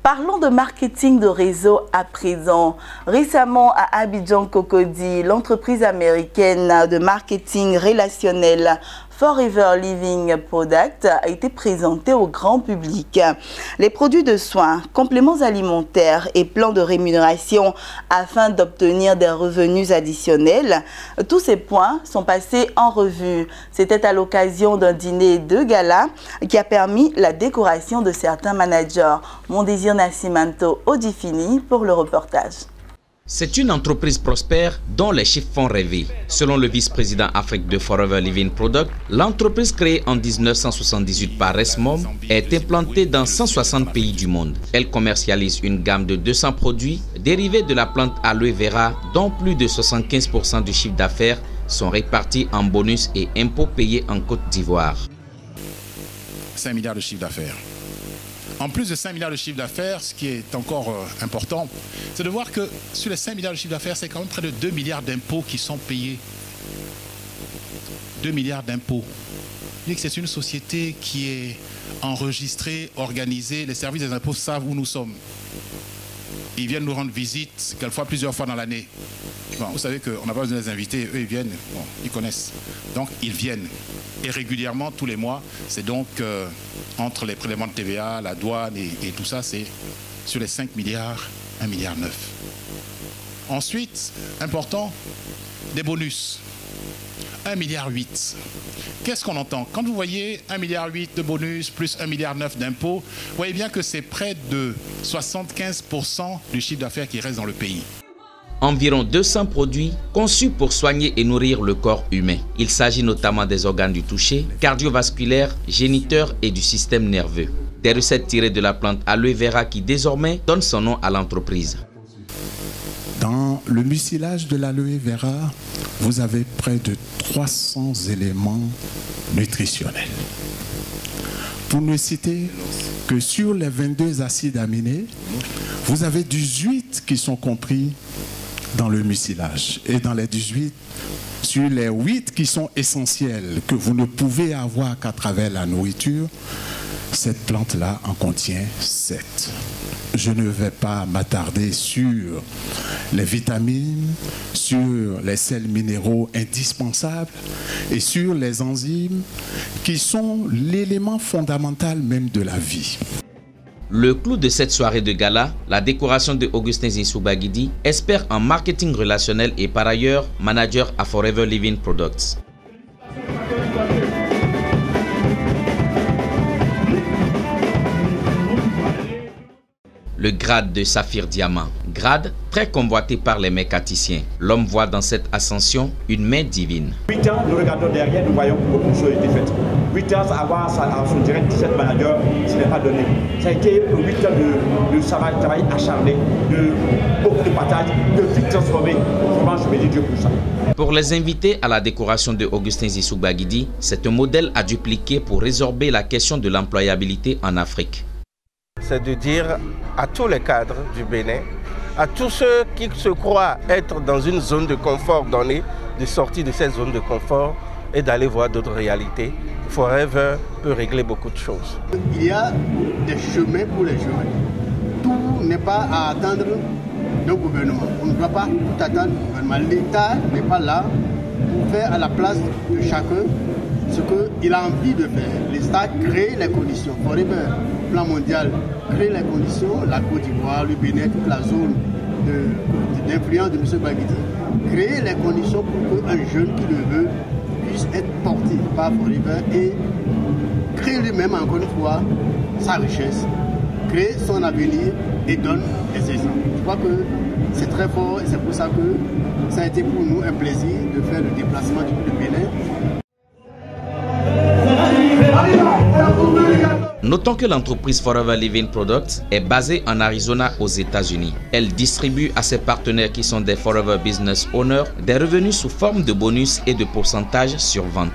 Parlons de marketing de réseau à présent. Récemment à Abidjan Cocody, l'entreprise américaine de marketing relationnel Forever Living Product a été présenté au grand public. Les produits de soins, compléments alimentaires et plans de rémunération afin d'obtenir des revenus additionnels, tous ces points sont passés en revue. C'était à l'occasion d'un dîner de gala qui a permis la décoration de certains managers. Mon désir Nascimento Odifini pour le reportage. C'est une entreprise prospère dont les chiffres font rêver. Selon le vice-président Afrique de Forever Living Product, l'entreprise créée en 1978 par Resmom est implantée dans 160 pays du monde. Elle commercialise une gamme de 200 produits dérivés de la plante aloe vera dont plus de 75% du chiffre d'affaires sont répartis en bonus et impôts payés en Côte d'Ivoire. 5 milliards de chiffre d'affaires. En plus de 5 milliards de chiffre d'affaires, ce qui est encore important, c'est de voir que sur les 5 milliards de chiffre d'affaires, c'est quand même près de 2 milliards d'impôts qui sont payés. 2 milliards d'impôts. C'est une société qui est enregistrée, organisée. Les services des impôts savent où nous sommes. Ils viennent nous rendre visite, quelquefois plusieurs fois dans l'année. Bon, vous savez qu'on n'a pas besoin de les inviter, eux ils viennent, bon, ils connaissent. Donc ils viennent. Et régulièrement, tous les mois, c'est donc entre les prélèvements de TVA, la douane et tout ça, c'est sur les 5 milliards, 1,9 milliard. Ensuite, important, des bonus. 1,8 milliard. Qu'est-ce qu'on entend? Quand vous voyez 1,8 milliard de bonus plus 1,9 milliard d'impôts, vous voyez bien que c'est près de 75% du chiffre d'affaires qui reste dans le pays. Environ 200 produits conçus pour soigner et nourrir le corps humain. Il s'agit notamment des organes du toucher, cardiovasculaires, géniteurs et du système nerveux. Des recettes tirées de la plante aloe vera qui désormais donne son nom à l'entreprise. Dans le mucilage de l'aloe vera, vous avez près de 300 éléments nutritionnels. Pour ne citer que sur les 22 acides aminés, vous avez 18 qui sont compris dans le mucilage. Et dans les 18, sur les 8 qui sont essentiels, que vous ne pouvez avoir qu'à travers la nourriture, cette plante-là en contient 7. Je ne vais pas m'attarder sur les vitamines, sur les sels minéraux indispensables et sur les enzymes qui sont l'élément fondamental même de la vie. Le clou de cette soirée de gala, la décoration de Augustin Zissoubagidi, expert en marketing relationnel et par ailleurs manager à Forever Living Products. Le grade de saphir diamant, grade très convoité par les mécaniciens. L'homme voit dans cette ascension une main divine. 8 ans, nous regardons derrière, nous voyons que beaucoup de choses ont été faites. 8 ans, avoir son direct 17 manager, ce n'est pas donné. Ça a été 8 ans de travail acharné, de beaucoup de partage, de vie transformée. Vraiment, je me dis Dieu pour ça. Pour les invités à la décoration de Augustin Zissoubagidi, c'est un modèle à dupliquer pour résorber la question de l'employabilité en Afrique. C'est de dire à tous les cadres du Bénin, à tous ceux qui se croient être dans une zone de confort donnée, de sortir de cette zone de confort et d'aller voir d'autres réalités. Forever peut régler beaucoup de choses. Il y a des chemins pour les jeunes. Tout n'est pas à attendre le gouvernement. On ne doit pas tout attendre le gouvernement. L'État n'est pas là pour faire à la place de chacun ce qu'il a envie de faire. L'État crée les conditions. Forever, plan mondial, crée les conditions. La Côte d'Ivoire, le Bénin, toute la zone d'influence de M. Bagidi, créer les conditions pour qu'un jeune qui le veut puisse être porté par Forever et créer lui-même encore une fois sa richesse, créer son avenir et donne des exemples. Je crois que c'est très fort et c'est pour ça que ça a été pour nous un plaisir de faire le déplacement du Bénin. Notons que l'entreprise Forever Living Products est basée en Arizona aux États-Unis. Elle distribue à ses partenaires qui sont des Forever Business Owners des revenus sous forme de bonus et de pourcentage sur vente.